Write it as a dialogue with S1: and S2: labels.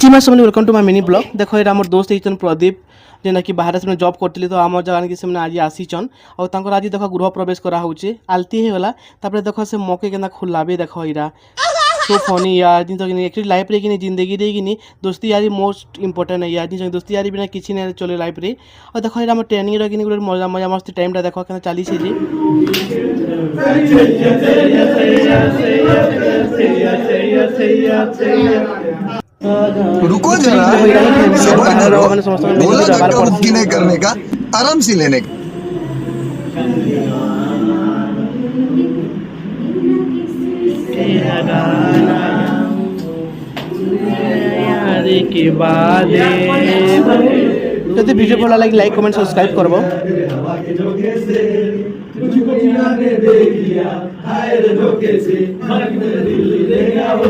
S1: Steamer समझ welcome to my mini blog. देखो ये आम दोस्त होचन प्रदीप जेना कि बाहर से जॉब करते तो आम जगह कि से आज आसीचन और आज देख गृह प्रवेश कराऊे आलती होगा तापर देख से मके के खुलाबे देख इरा सो फनी यार जिन एक्चुअली लाइफ रे कि जिंदगी रे कि दोस्ती यारी मोस्ट इंपोर्टेंट है यार जिन दोस्ती यारी बिना किसी नहीं चले लाइफ रे। और देखो ये ट्रेनिंग रे कि मजा मजा मस्ती टाइम देख क्या चली
S2: रुको जरा, सबर करो। बोला धक्का मुक्की नहीं करने का, आराम से लेने का।
S1: যদি ভিডিও ভালো লাগে লাইক কমেন্ট সাবস্ক্রাইব করবো।
S3: तुझको जिया ने देख लिया हाय रे धोखे से दिल ले गया वो